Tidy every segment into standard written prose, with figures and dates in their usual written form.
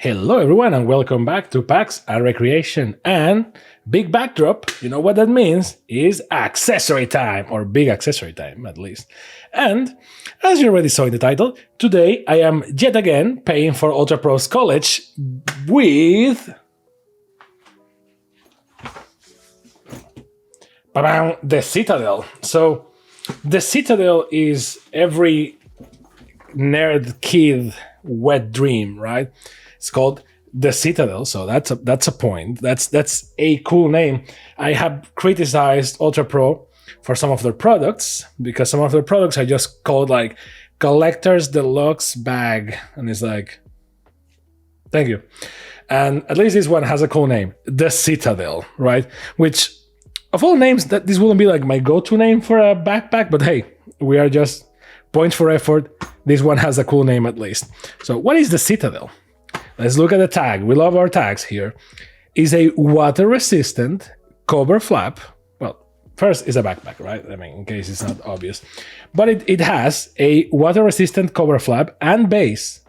Hello everyone and welcome back to Packs and Recreation. And big backdrop, you know what that means, is accessory time, or big accessory time at least. And as you already saw in the title, today I am yet again paying for Ultra Pro's college with the Citadel. So the Citadel is every nerd kid wet dream, right? It's called the Citadel, so that's a point. That's a cool name. I have criticized Ultra Pro for some of their products because some of their products are just called like collector's deluxe bag, and it's like, thank you. And at least this one has a cool name, the Citadel, right? Which of all names, that this wouldn't be like my go-to name for a backpack, but hey, we are just points for effort. This one has a cool name at least. So what is the Citadel? Let's look at the tag. We love our tags here. Is a water-resistant cover flap. Well, first is a backpack, right? I mean, in case it's not obvious. But it has a water-resistant cover flap and base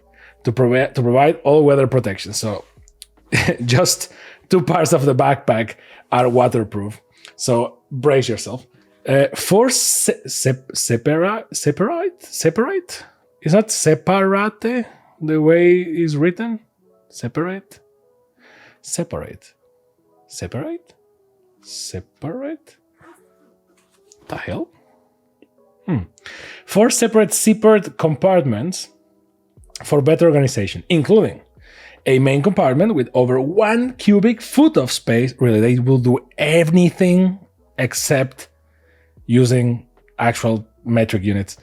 to provide all-weather protection. So just two parts of the backpack are waterproof. So brace yourself. For separate? Is not separate the way it's written? Separate? The hell? Four separate zippered compartments for better organization, including a main compartment with over 1 cubic foot of space. Really, they will do anything except using actual metric units.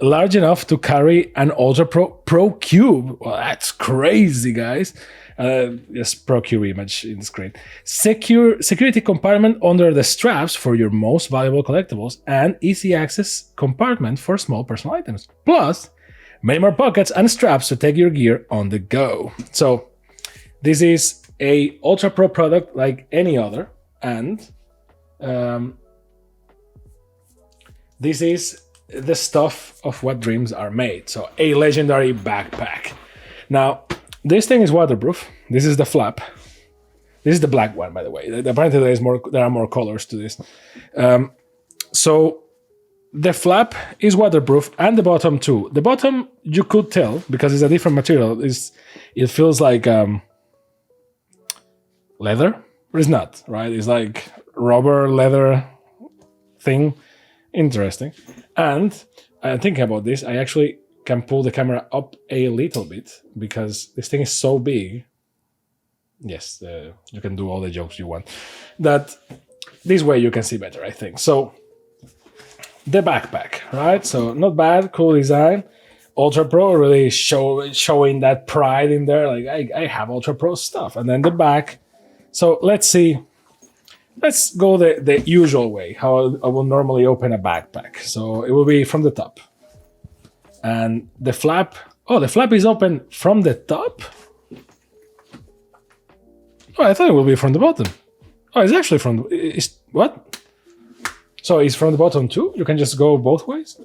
Large enough to carry an Ultra Pro Cube. Well, that's crazy, guys. Just Pro Cube image in the screen. Security compartment under the straps for your most valuable collectibles, and easy access compartment for small personal items. Plus, many more pockets and straps to take your gear on the go. So, this is a Ultra Pro product like any other, and this is the stuff of what dreams are made. So a legendary backpack. Now, this thing is waterproof. This is the flap. This is the black one, by the way. Apparently there are more colors to this. So the flap is waterproof and the bottom too. The bottom, you could tell, because it's a different material, it feels like leather, but it's not, right? It's like rubber leather thing. Interesting. And thinking about this, I actually can pull the camera up a little bit because this thing is so big. Yes, you can do all the jokes you want. That this way you can see better, I think. So the backpack, right? So not bad, cool design. Ultra Pro really showing that pride in there. Like I have Ultra Pro stuff. And then the back. So let's see. Let's go the usual way, how I will normally open a backpack. So it will be from the top. And the flap, the flap is open from the top? Oh, I thought it will be from the bottom. Oh, it's actually from, what? So it's from the bottom too? You can just go both ways?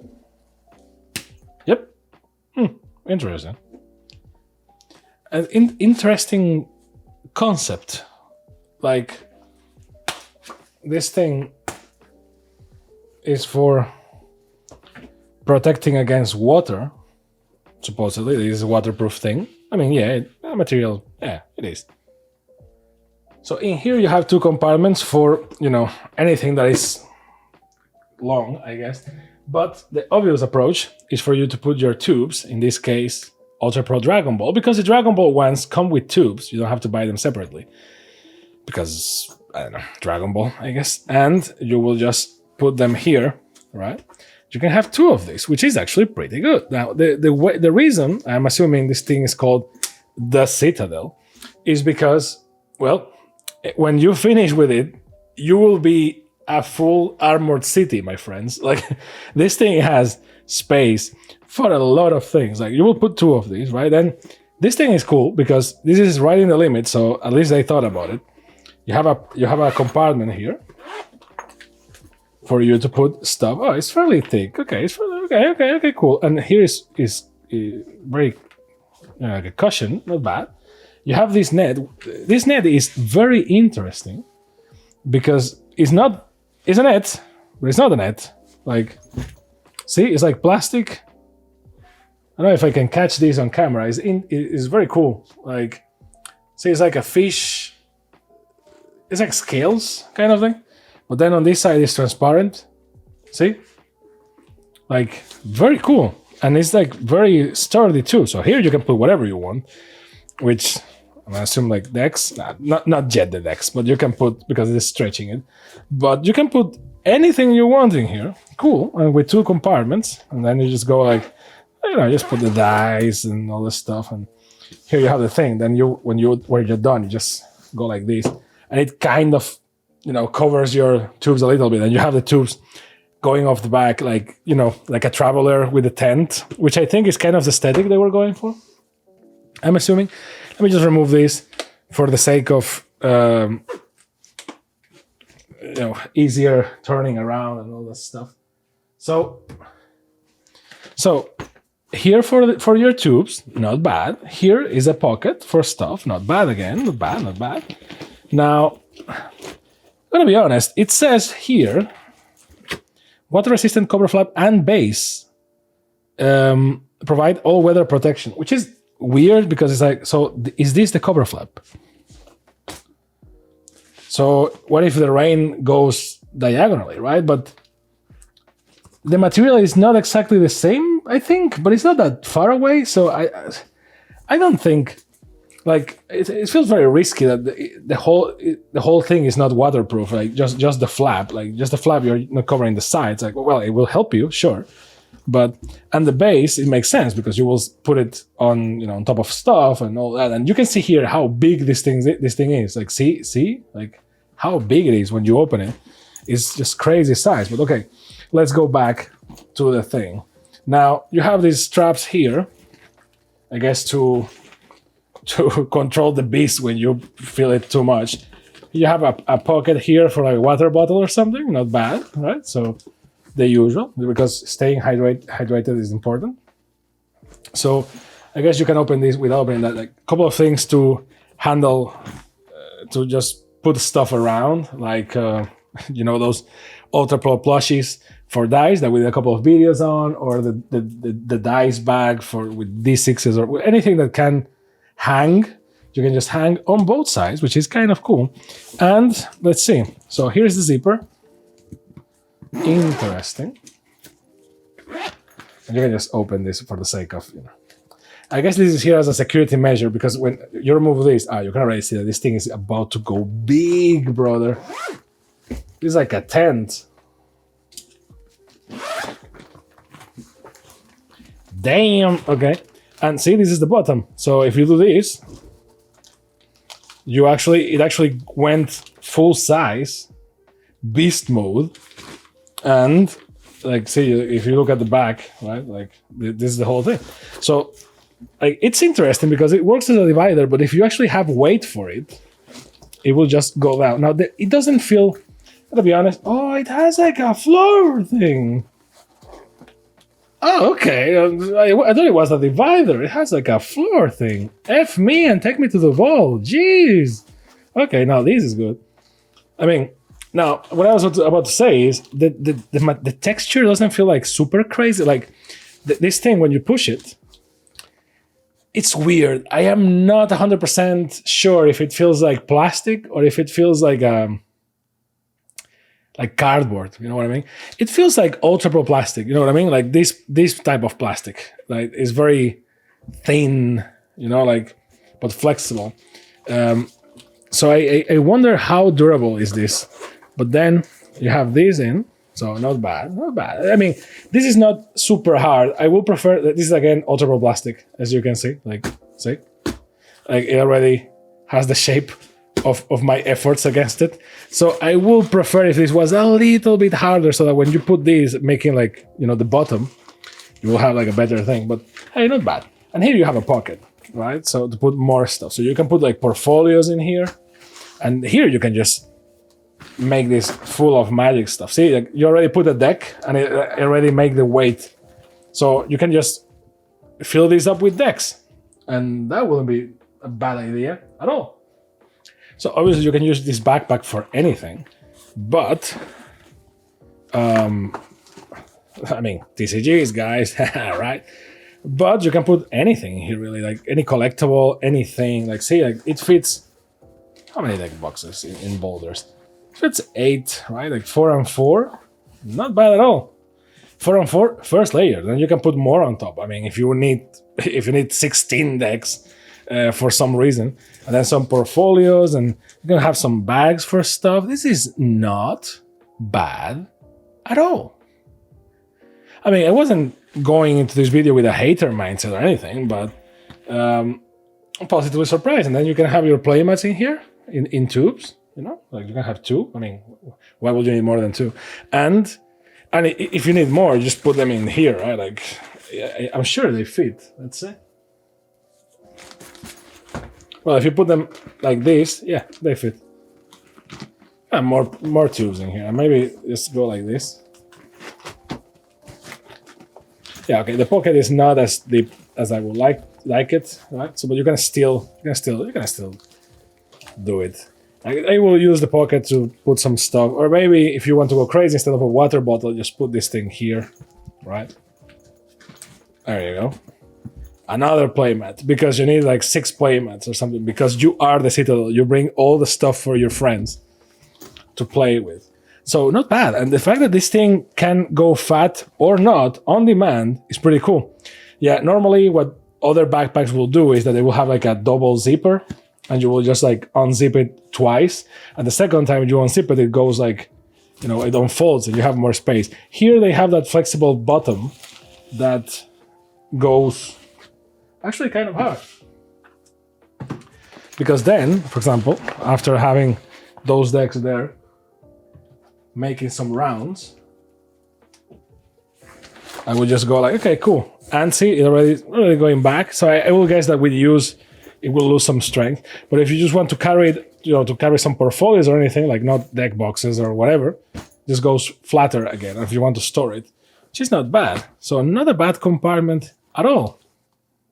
Yep. Interesting. An interesting concept. Like, this thing is for protecting against water. Supposedly, this is a waterproof thing. I mean, yeah, material, yeah, it is. So in here you have two compartments for, anything that is long, I guess. But the obvious approach is for you to put your tubes, in this case, Ultra Pro Dragon Ball, because the Dragon Ball ones come with tubes. You don't have to buy them separately. Because, I don't know, Dragon Ball, I guess. And you will just put them here, right? You can have two of these, which is actually pretty good. Now, the reason I'm assuming this thing is called the Citadel is because, well, when you finish with it, you will be a full armored city, my friends. Like, this thing has space for a lot of things. Like, you will put two of these, right? And this thing is cool because this is right in the limit, so at least they thought about it. You have a compartment here for you to put stuff. Oh, it's fairly thick. Okay, okay, cool. And here is very like a cushion, not bad. you have this net. This net is very interesting because it's a net, but it's not a net. Like, see, it's like plastic. I don't know if I can catch this on camera. It's very cool. Like, see, it's like a fish. It's like scales kind of thing. But then on this side it's transparent. See? Like, very cool. And it's like very sturdy too. So here you can put whatever you want, which I assume like decks, not jet the decks, but you can put, because it's stretching it, but you can put anything you want in here. Cool. And with 2 compartments, and then you just go like, you know, just put the dice and all this stuff, and here you have the thing. Then when you're done, you just go like this, and it kind of, you know, covers your tubes a little bit, and you have the tubes going off the back, like, you know, like a traveler with a tent, which I think is kind of the aesthetic they were going for, I'm assuming. Let me just remove this for the sake of you know, easier turning around and all that stuff. So here for your tubes, not bad. Here is a pocket for stuff, not bad again, not bad. Now, I'm gonna be honest, it says here, water-resistant cover flap and base provide all-weather protection, which is weird because it's like, so is this the cover flap? So what if the rain goes diagonally, right? But the material is not exactly the same, I think, but it's not that far away. So I don't think, like, it feels very risky that the whole thing is not waterproof, like just the flap, you're not covering the sides. Like, well, it will help you, sure, but and the base, it makes sense because you will put it on, you know, on top of stuff and all that, and you can see here how big this thing is. Like, see, like how big it is when you open it. It's just crazy size. But okay, let's go back to the thing. Now you have these straps here, I guess, to control the beast when you feel it too much. You have a pocket here for like a water bottle or something, not bad, right? So the usual, because staying hydrated is important. So I guess you can open this without opening that. Like a couple of things to handle, to just put stuff around, like you know, those Ultra Pro plushies for dice that we did a couple of videos on, or the dice bag with D6s or anything that can hang. You can just hang on both sides, which is kind of cool. And let's see. So here's the zipper. Interesting. And you can just open this for the sake of, you know. I guess this is here as a security measure, because when you remove this, you can already see that this thing is about to go big, brother. It's like a tent. Damn. Okay. And see, this is the bottom. So if you do this, it actually went full size, beast mode. And like, see, if you look at the back, right, like this is the whole thing. So like, it's interesting because it works as a divider, but if you actually have weight for it, it will just go down. Now, it doesn't feel, to be honest, it has like a floor thing. Oh, okay. I thought it was a divider. It has like a floor thing. F me and take me to the wall. Jeez. Okay, now this is good. I mean, now what I was about to say is that the texture doesn't feel like super crazy. Like this thing, when you push it, it's weird. I am not 100% sure if it feels like plastic or if it feels like cardboard, you know what I mean? It feels like Ultra Pro plastic, you know what I mean? Like this type of plastic, like, is very thin, you know, like, but flexible. So I wonder how durable is this. But then you have this in, so not bad. I mean, this is not super hard. I will prefer that this is again Ultra Pro plastic, as you can see. Like, see, like it already has the shape of my efforts against it. So I will prefer if this was a little bit harder, so that when you put these, making like, you know, the bottom, you will have like a better thing. But hey, not bad. And here you have a pocket, right? So to put more stuff. So you can put like portfolios in here. And here you can just make this full of magic stuff. See, like, you already put a deck and it already make the weight. So you can just fill this up with decks. And that wouldn't be a bad idea at all. So obviously you can use this backpack for anything, but I mean, TCGs, guys, right? But you can put anything here, really, like any collectible, anything. Like, see, like it fits. How many deck boxes in boulders? It fits 8, right? Like 4 and 4, not bad at all. 4 and 4, first layer. Then you can put more on top. I mean, if you need 16 decks for some reason, and then some portfolios, and you're gonna have some bags for stuff. This is not bad at all. I mean, I wasn't going into this video with a hater mindset or anything, but I'm positively surprised. And then you can have your playmats in here in tubes, you know, like you can have 2. I mean, why would you need more than 2? And if you need more, just put them in here, right? Like, I'm sure they fit. Let's say. Well, if you put them like this, yeah, they fit. And more tubes in here. And maybe just go like this. Yeah, okay. The pocket is not as deep as I would like it, right? So, but you can still do it. I will use the pocket to put some stuff, or maybe if you want to go crazy, instead of a water bottle, just put this thing here, right? There you go. Another playmat, because you need like 6 playmats or something, because you are the Citadel. You bring all the stuff for your friends to play with. So not bad. And the fact that this thing can go fat or not on demand is pretty cool. Yeah, normally what other backpacks will do is that they will have like a double zipper, and you will just like unzip it twice. And the second time you unzip it, it goes like, you know, it unfolds and you have more space. Here they have that flexible bottom that goes actually kind of hard. Because then, for example, after having those decks there, making some rounds, I would just go like, okay, cool. And see, it already going back. So I will guess that with use, it will lose some strength. But if you just want to carry it, you know, to carry some portfolios or anything, like not deck boxes or whatever, just goes flatter again. If you want to store it, which is not bad. So not a bad compartment at all.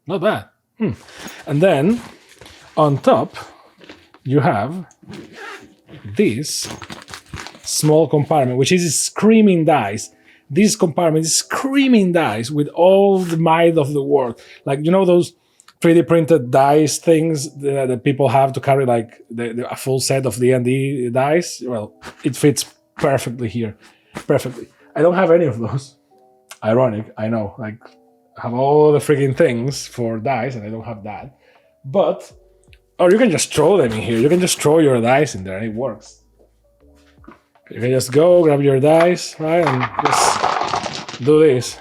Not bad. And then on top, you have this small compartment, which is screaming dice. This compartment is screaming dice with all the might of the world. Like, you know, those 3D printed dice things that people have to carry, like a full set of D&D dice. Well, it fits perfectly here. Perfectly. I don't have any of those. Ironic, I know. Like, I have all the freaking things for dice, and I don't have that. But, or you can just throw them in here. You can just throw your dice in there, and it works. You can just go, grab your dice, right, and just do this.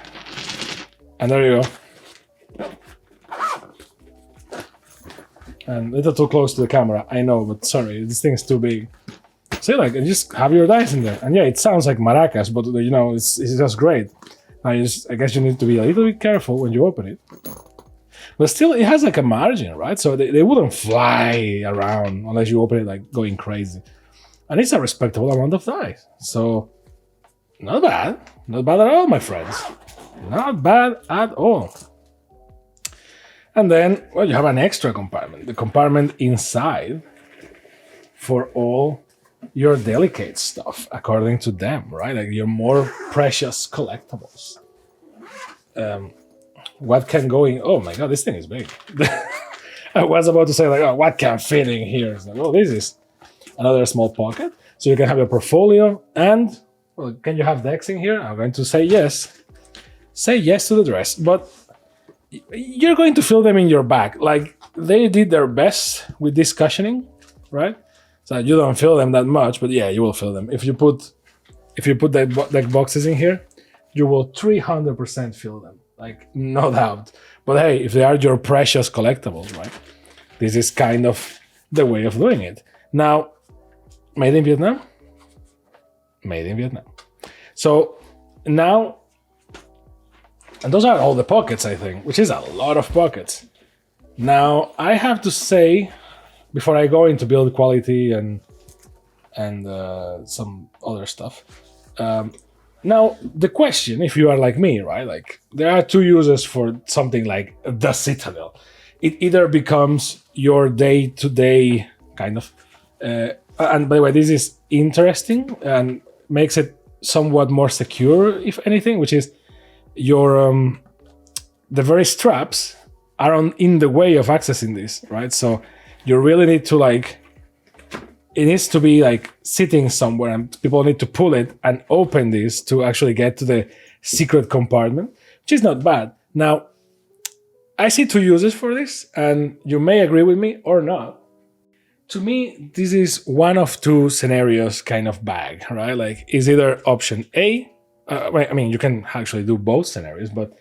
And there you go. And a little too close to the camera, I know, but sorry, this thing is too big. See, like, and just have your dice in there. And yeah, it sounds like maracas, but, you know, it's just great. I guess you need to be a little bit careful when you open it. But still, it has like a margin, right? So they wouldn't fly around unless you open it like going crazy. And it's a respectable amount of dice. So, not bad. Not bad at all, my friends. Not bad at all. And then, well, you have an extra compartment. The compartment inside for all your delicate stuff, according to them, right? Like your more precious collectibles. What can go in? Oh my god, this thing is big. I was about to say, like, oh, what can fit in here? It's like, oh, this is another small pocket. So you can have your portfolio and, well, can you have decks in here? I'm going to say yes. Say yes to the dress, but you're going to fill them in your bag. Like, they did their best with this cushioning, right? So you don't fill them that much, but yeah, you will fill them. If you put deck boxes in here, you will 300% fill them. Like, no doubt. But hey, if they are your precious collectibles, right? This is kind of the way of doing it. Now, made in Vietnam? Made in Vietnam. So now, and those are all the pockets, I think, which is a lot of pockets. Now, I have to say, before I go into build quality and some other stuff, now, the question, if you are like me, right? Like, there are two uses for something like the Citadel. it either becomes your day-to-day kind of, and by the way, this is interesting and makes it somewhat more secure, if anything, which is your the very straps are in the way of accessing this, right? So you really need to like, it needs to be like sitting somewhere, and people need to pull it and open this to actually get to the secret compartment, which is not bad. Now, I see two uses for this, and you may agree with me or not. To me, this is one of two scenarios kind of bag, right? Like, is either option A, I mean, you can actually do both scenarios, but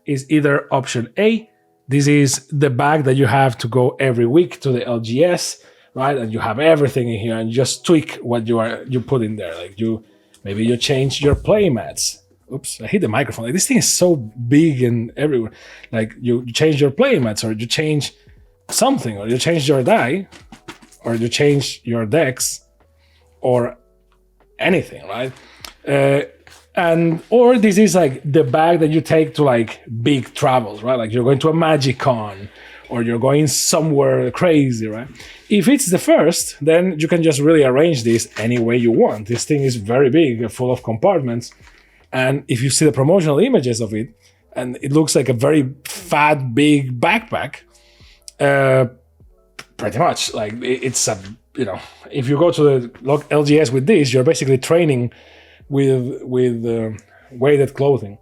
is either option A, this is the bag that you have to go every week to the LGS, right? And you have everything in here, and you just tweak what you put in there. Like maybe you change your play mats. Oops, I hit the microphone. Like, this thing is so big and everywhere. Like, you change your play mats, or you change something, or you change your die, or you change your decks, or anything, right? Or this is like the bag that you take to like big travels, right? Like, you're going to a Magic-Con, or you're going somewhere crazy, right? If it's the first, then you can just really arrange this any way you want. This thing is very big, full of compartments. And if you see the promotional images of it, and it looks like a very fat, big backpack, pretty much like it's a, if you go to the LGS with this, you're basically training with weighted clothing.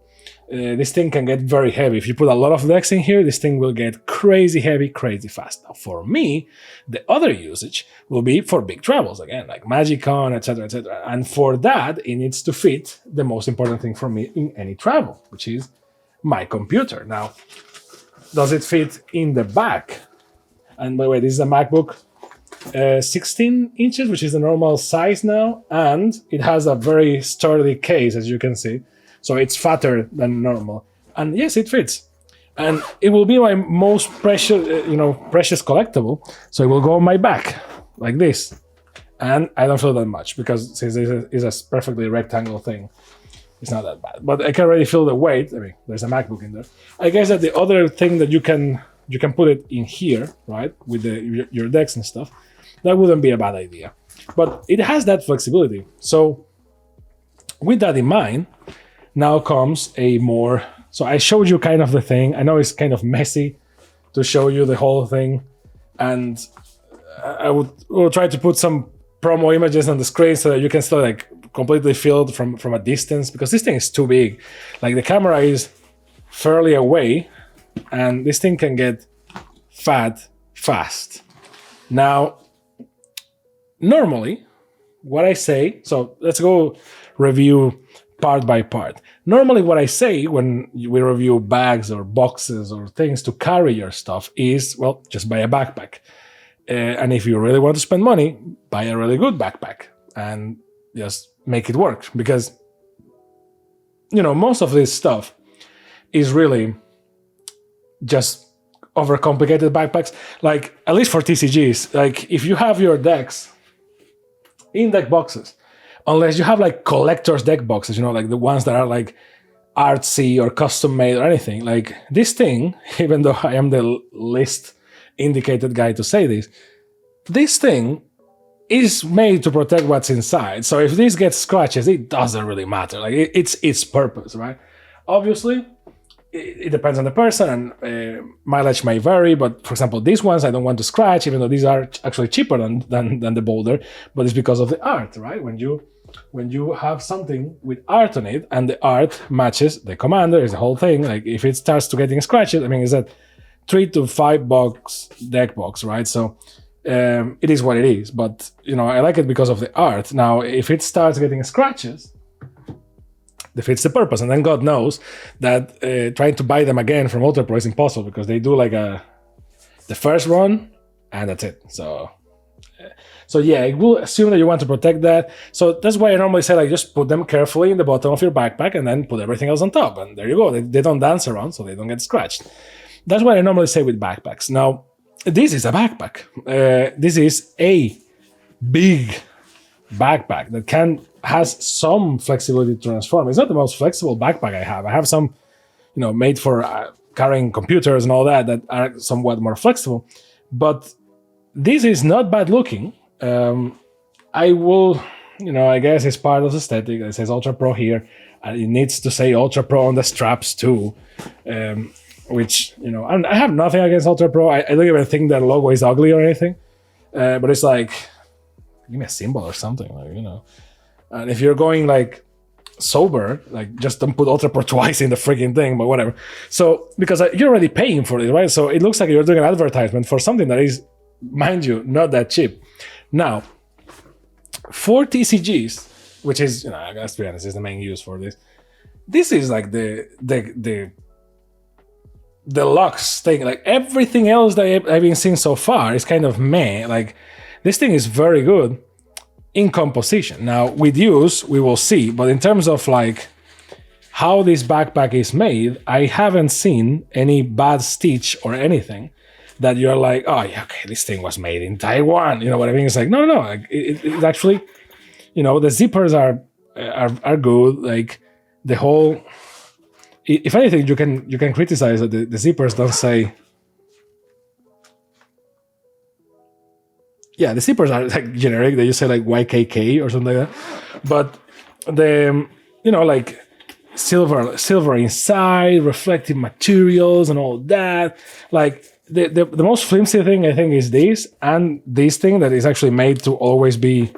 This thing can get very heavy. If you put a lot of decks in here, this thing will get crazy heavy, crazy fast. Now, for me, the other usage will be for big travels, again, like Magic-Con, etc., etc. And for that, it needs to fit the most important thing for me in any travel, which is my computer. Now, does it fit in the back? And by the way, this is a MacBook 16 inches, which is the normal size now, and it has a very sturdy case, as you can see. So it's fatter than normal. And yes, it fits. And it will be my most precious, precious collectible. So it will go on my back like this. And I don't feel that much, because since this is a perfectly rectangle thing, it's not that bad. But I can already feel the weight. I mean, there's a MacBook in there. I guess that the other thing that you can put it in here, right, with your decks and stuff, that wouldn't be a bad idea. But it has that flexibility. So with that in mind, now comes a more, so I showed you kind of the thing. I know it's kind of messy to show you the whole thing. And I will try to put some promo images on the screen so that you can still like completely feel it from a distance, because this thing is too big. Like, the camera is fairly away, and this thing can get fat fast. Now, normally, what I say, so let's go review part by part. Normally, what I say when we review bags or boxes or things to carry your stuff is, well, just buy a backpack. And if you really want to spend money, buy a really good backpack and just make it work. Because, most of this stuff is really just overcomplicated backpacks. Like, at least for TCGs, like, if you have your decks in deck boxes, unless you have like collector's deck boxes, like the ones that are like artsy or custom made or anything, like this thing, even though I am the least indicated guy to say this thing is made to protect what's inside. So if this gets scratches, it doesn't really matter. Like, it's its purpose, right? Obviously, it depends on the person, and mileage may vary, but for example, these ones I don't want to scratch, even though these are actually cheaper than the Boulder, but it's because of the art, right? When you have something with art on it, and the art matches the commander, is the whole thing. Like, if it starts to getting scratches, I mean, it's a $3 to $5 deck box, right? So it is what it is, but I like it because of the art. Now, if it starts getting scratches, defeats the purpose. And then God knows that trying to buy them again from Ultra Pro is impossible, because they do like the first run and that's it. So yeah, I will assume that you want to protect that. So that's why I normally say, like, just put them carefully in the bottom of your backpack and then put everything else on top. And there you go. They don't dance around, so they don't get scratched. That's what I normally say with backpacks. Now, this is a backpack. This is a big backpack that has some flexibility to transform. It's not the most flexible backpack I have. I have some, made for carrying computers and all that are somewhat more flexible. But this is not bad looking. I will, I guess it's part of the aesthetic. It says Ultra Pro here, and it needs to say Ultra Pro on the straps too. Which, I have nothing against Ultra Pro. I don't even think that logo is ugly or anything. But it's like, give me a symbol or something, And if you're going like sober, like just don't put Ultra Pro twice in the freaking thing, but whatever. So, because you're already paying for it, right? So it looks like you're doing an advertisement for something that is, mind you, not that cheap. Now, 4 TCGs, which is, I guess to be honest, is the main use for this. This is like the deluxe thing. Like everything else that I've been seeing so far is kind of meh. Like this thing is very good in composition. Now with use, we will see. But in terms of like how this backpack is made, I haven't seen any bad stitch or anything that you're like, oh yeah, okay, this thing was made in Taiwan. You know what I mean? It's like, no. Like, it actually, the zippers are good. Like the whole, if anything, you can criticize that the zippers don't say. Yeah, the zippers are like generic. They just say like YKK or something like that. But the, like silver inside, reflective materials and all that. Like the most flimsy thing I think is this, and this thing that is actually made to always be.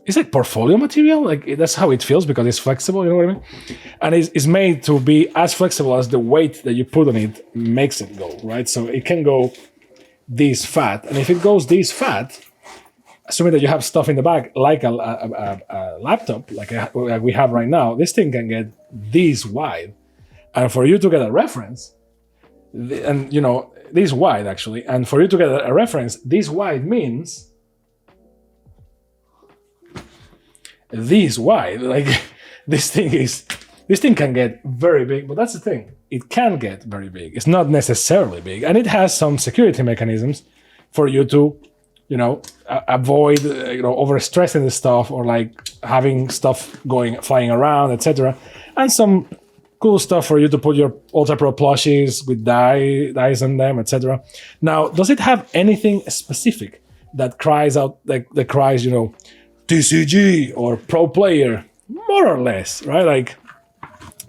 It's like portfolio material. Like that's how it feels because it's flexible. You know what I mean? And it's made to be as flexible as the weight that you put on it makes it go, right? So it can go this fat, and if it goes this fat, assuming that you have stuff in the back like a laptop, like we have right now, this thing can get this wide, and for you to get a reference, and this wide actually, and for you to get a reference, this wide means this wide. Like this thing can get very big, but that's the thing. It can get very big. It's not necessarily big, and it has some security mechanisms for you to, avoid, overstressing the stuff or like having stuff flying around, etc. And some cool stuff for you to put your Ultra Pro plushies with dies on them, etc. Now, does it have anything specific that cries out that cries, TCG or Pro Player? More or less, right? Like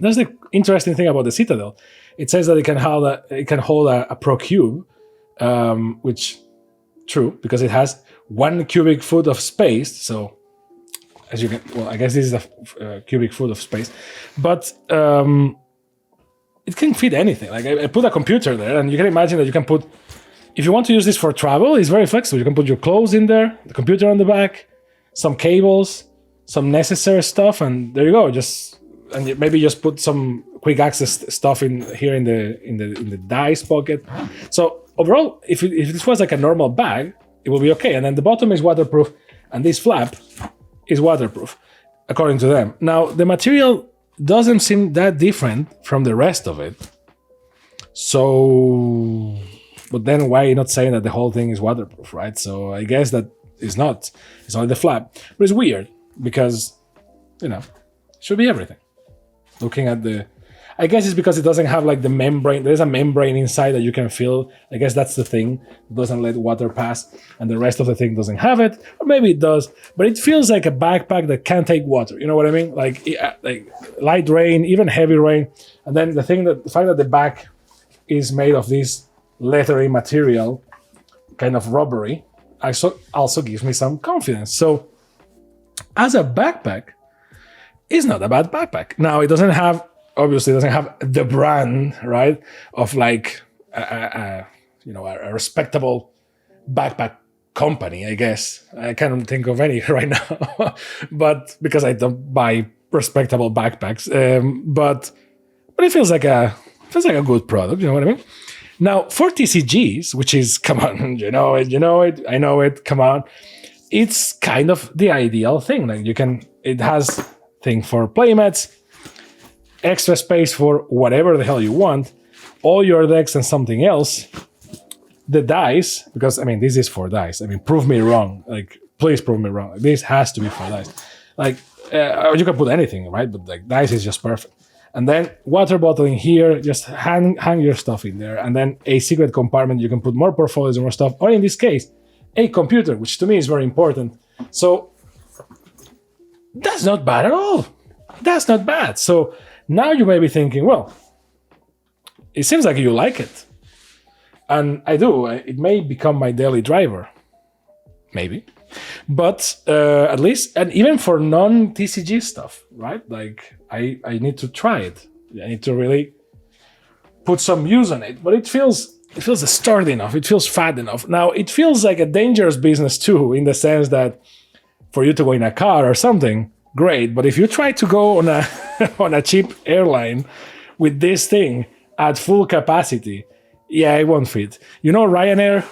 that's the interesting thing about the Citadel. It says that it can hold a Pro Cube, which true because it has 1 cubic foot of space. So as you can, I guess this is a cubic foot of space, but it can fit anything. Like I put a computer there, and you can imagine that you can put, if you want to use this for travel, it's very flexible. You can put your clothes in there, the computer on the back, some cables, some necessary stuff, and there you go. And maybe just put some quick access stuff in here in the dice pocket. So overall, if this was like a normal bag, it will be okay. And then the bottom is waterproof, and this flap is waterproof, according to them. Now the material doesn't seem that different from the rest of it. So, but then why are you not saying that the whole thing is waterproof, right? So I guess that is not. It's only the flap, but it's weird because, it should be everything. Looking at I guess it's because it doesn't have like the membrane. There's a membrane inside that you can feel. I guess that's the thing. It doesn't let water pass, and the rest of the thing doesn't have it. Or maybe it does, but it feels like a backpack that can take water. You know what I mean? Like light rain, even heavy rain. And then the fact that the back is made of this leathery material, kind of rubbery, also gives me some confidence. So as a backpack, it's not a bad backpack. Now it doesn't have the brand, right, of like a respectable backpack company, I guess. I can't think of any right now, but because I don't buy respectable backpacks. But it feels like a good product. You know what I mean? Now for TCGs, which is, come on, you know it, I know it, come on. It's kind of the ideal thing. Like it has thing for playmats, extra space for whatever the hell you want, all your decks and something else. The dice, because this is for dice. Prove me wrong. Like, please prove me wrong. This has to be for dice. Like, you can put anything, right? But like dice is just perfect. And then water bottle in here, just hang your stuff in there. And then a secret compartment, you can put more portfolios and more stuff. Or in this case, a computer, which to me is very important. So that's not bad at all. That's not bad. So now you may be thinking, well, it seems like you like it. And I do. It may become my daily driver. Maybe. But at least, and even for non-TCG stuff, right? Like, I need to try it. I need to really put some use on it. But it feels sturdy enough. It feels fat enough. Now, it feels like a dangerous business too, in the sense that for you to go in a car or something, great. But if you try to go on a on a cheap airline with this thing at full capacity, yeah, it won't fit. You know Ryanair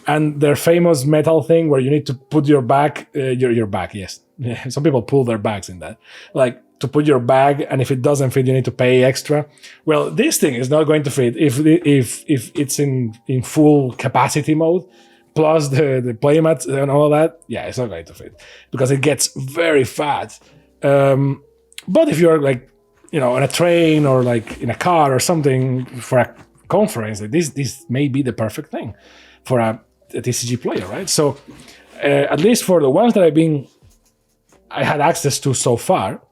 and their famous metal thing where you need to put your bag, your bag, yes. Some people pull their bags in that. Like, to put your bag, and if it doesn't fit, you need to pay extra. Well, this thing is not going to fit if it's in full capacity mode, plus the playmats and all of that. Yeah, it's not going to fit because it gets very fat. But if you're like, on a train or like in a car or something for a conference, like this may be the perfect thing for a TCG player, right? So at least for the ones that I had access to so far,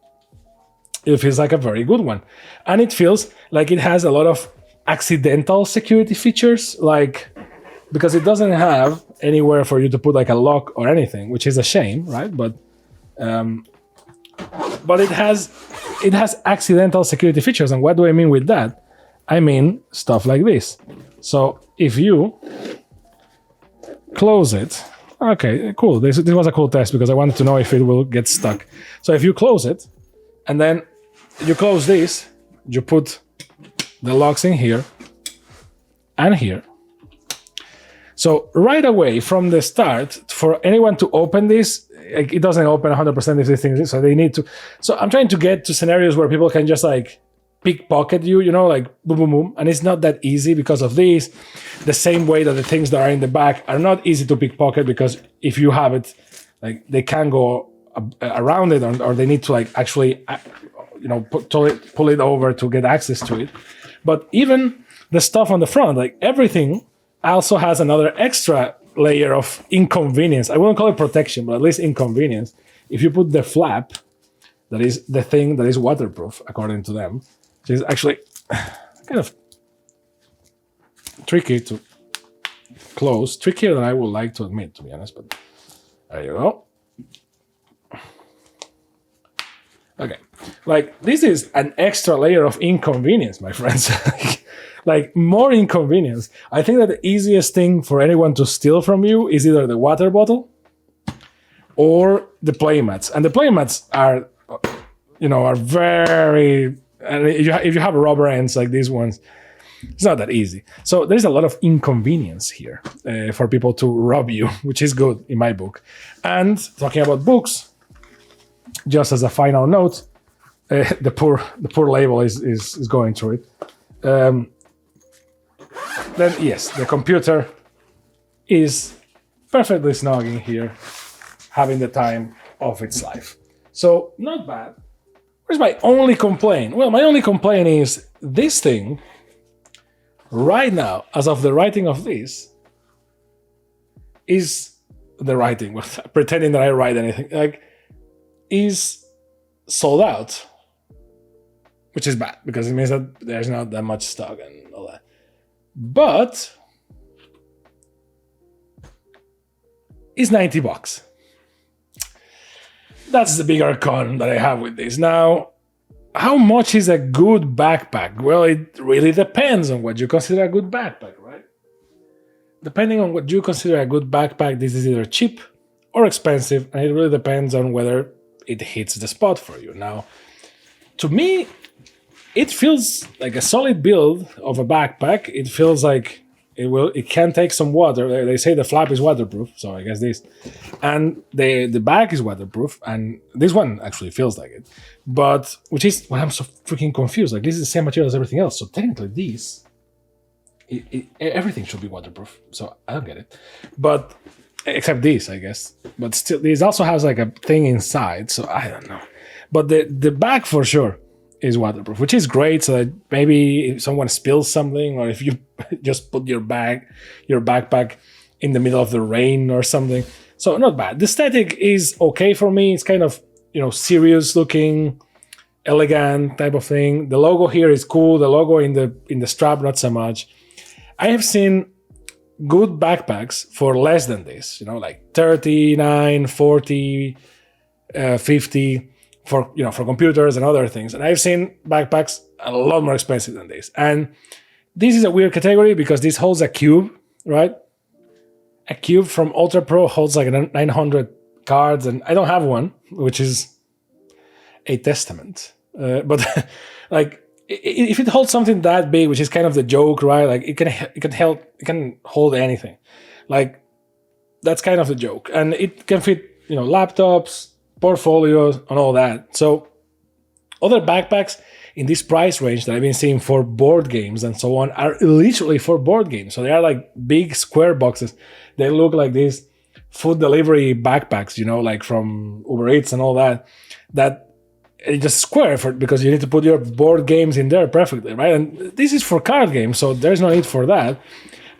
it feels like a very good one. And it feels like it has a lot of accidental security features, like, because it doesn't have anywhere for you to put like a lock or anything, which is a shame, right? But it has accidental security features. And what do I mean with that? I mean stuff like this. So if you close it, okay, cool. This was a cool test because I wanted to know if it will get stuck. So if you close it, and then you close this, you put the locks in here and here. So right away from the start, for anyone to open this, it doesn't open 100% of these things, so they need to. So I'm trying to get to scenarios where people can just like pickpocket you, like boom, boom, boom. And it's not that easy because of this. The same way that the things that are in the back are not easy to pickpocket, because if you have it, like, they can go around it, or they need to like actually, pull it over to get access to it. But even the stuff on the front, like everything, also has another extra layer of inconvenience. I wouldn't call it protection, but at least inconvenience. If you put the flap, that is the thing that is waterproof, according to them, which is actually kind of tricky to close, trickier than I would like to admit, to be honest, but there you go. Okay, like, this is an extra layer of inconvenience, my friends. Like, more inconvenience. I think that the easiest thing for anyone to steal from you is either the water bottle or the playmats. And the playmats are very, and if you have rubber ends like these ones, it's not that easy. So there's a lot of inconvenience here for people to rob you, which is good in my book. And talking about books, just as a final note, the poor label is going through it. Then yes, the computer is perfectly snug in here, having the time of its life. So not bad. Where's my only complaint? Well, my only complaint is this thing right now, as of the writing of this, is the writing, pretending that I write anything, like, is sold out, which is bad because it means that there's not that much stock and all that. But it's $90. That's the bigger con that I have with this. Now, how much is a good backpack? Well, it really depends on what you consider a good backpack, right? Depending on what you consider a good backpack, this is either cheap or expensive, and it really depends on whether it hits the spot for you. Now, to me, it feels like a solid build of a backpack. It feels like it can take some water. They say the flap is waterproof, so I guess this. And the bag is waterproof, and this one actually feels like it. But, which is why I'm so freaking confused. Like, this is the same material as everything else. So technically these, everything should be waterproof. So I don't get it. But, except this, I guess. But still, this also has like a thing inside, so I don't know. But the bag for sure is waterproof, which is great. So that maybe if someone spills something, or if you just put your backpack in the middle of the rain or something. So not bad. The aesthetic is okay for me. It's kind of, serious looking, elegant type of thing. The logo here is cool. The logo in the strap, not so much. I have seen good backpacks for less than this, like 39, 40, 50 for computers and other things. And I've seen backpacks a lot more expensive than this. And this is a weird category because this holds a cube, right? A cube from Ultra Pro holds like 900 cards, and I don't have one, which is a testament. But like, if it holds something that big, which is kind of the joke, right? Like it can hold anything. Like that's kind of the joke, and it can fit laptops, portfolios, and all that. So other backpacks in this price range that I've been seeing for board games and so on are literally for board games. So they are like big square boxes. They look like these food delivery backpacks, like from Uber Eats and all that. That it's just square because you need to put your board games in there perfectly, right? And this is for card games, so there's no need for that.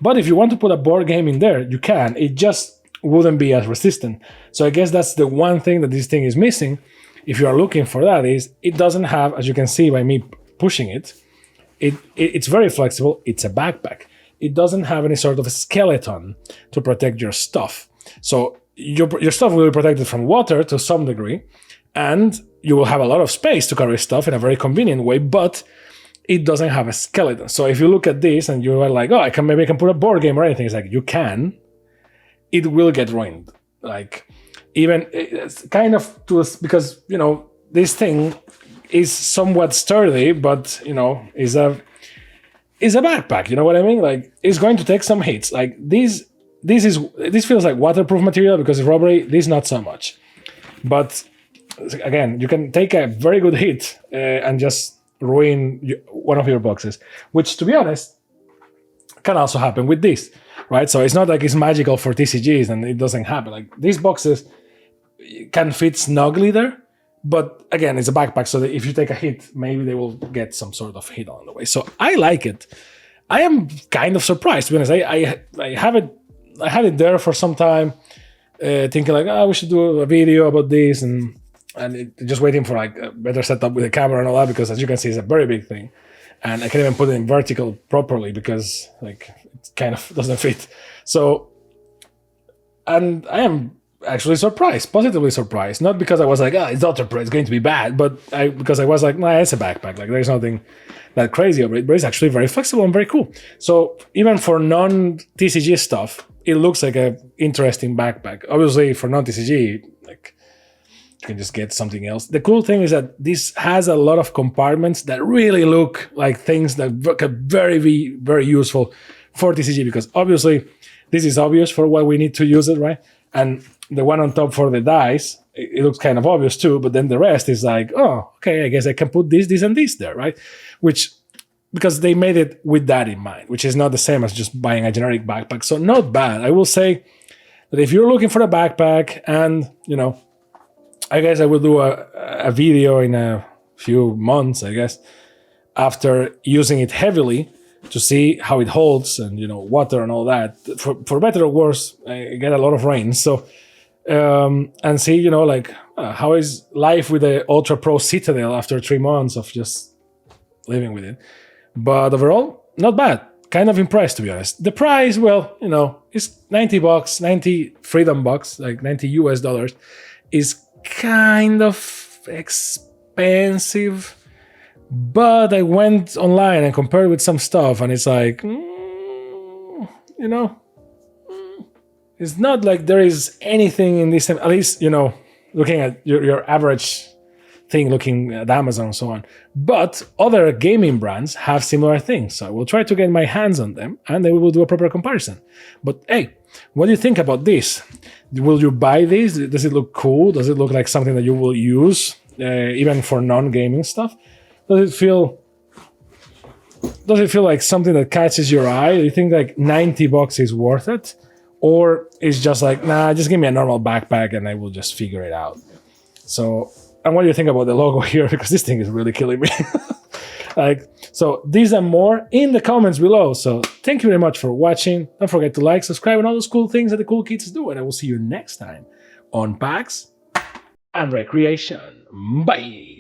But if you want to put a board game in there, you can. It just wouldn't be as resistant. So I guess that's the one thing that this thing is missing. If you are looking for that, is it doesn't have, as you can see by me pushing it, it's very flexible. It's a backpack. It doesn't have any sort of a skeleton to protect your stuff. So your stuff will be protected from water to some degree, and you will have a lot of space to carry stuff in a very convenient way, but it doesn't have a skeleton. So if you look at this and you are like, oh, maybe I can put a board game or anything, it's like, you can. It will get ruined. Like, even it's kind of because this thing is somewhat sturdy, but is a backpack. You know what I mean? Like, it's going to take some hits. Like this feels like waterproof material because it's rubbery. This not so much, but again, you can take a very good hit and just ruin one of your boxes, which, to be honest, can also happen with this, right? So it's not like it's magical for TCGs and it doesn't happen. Like, these boxes can fit snugly there, but again, it's a backpack, so that if you take a hit, maybe they will get some sort of hit on the way. So I like it. I am kind of surprised, to be honest. I had it there for some time, thinking like, we should do a video about this, and just waiting for like a better setup with the camera and all that, because as you can see, it's a very big thing, and I can't even put it in vertical properly because like it kind of doesn't fit. So, and I am actually surprised, positively surprised, not because I was like, it's Ultra Pro, it's going to be bad, but because I was like, nah, it's a backpack, like there's nothing that crazy over it, but it's actually very flexible and very cool. So even for non-TCG stuff, it looks like a interesting backpack. Obviously for non-TCG, like, you can just get something else. The cool thing is that this has a lot of compartments that really look like things that are very, very useful for TCG, because obviously this is obvious for what we need to use it, right? And the one on top for the dice, it looks kind of obvious too, but then the rest is like, oh, okay, I guess I can put this, and this there, right? Which, because they made it with that in mind, which is not the same as just buying a generic backpack. So not bad. I will say that if you're looking for a backpack, and, I guess I will do a video in a few months, I guess, after using it heavily to see how it holds and, water and all that. For better or worse, I get a lot of rain. So, and see, how is life with the Ultra Pro Citadel after 3 months of just living with it. But overall, not bad. Kind of impressed, to be honest. The price, well, is $90, 90 freedom bucks, like $90 US, is kind of expensive. But I went online and compared with some stuff, and it's like, it's not like there is anything in this, at least, looking at your average thing, looking at Amazon and so on. But other gaming brands have similar things. So I will try to get my hands on them, and then we will do a proper comparison. But hey, what do you think about this? Will you buy this? Does it look cool? Does it look like something that you will use, even for non-gaming stuff? Does it feel like something that catches your eye? Do you think like $90 is worth it? Or is just like, nah, just give me a normal backpack and I will just figure it out? So and what do you think about the logo here? Because this thing is really killing me. So these and more in the comments below. So thank you very much for watching. Don't forget to like, subscribe, and all those cool things that the cool kids do. And I will see you next time on Packs and Recreation. Bye.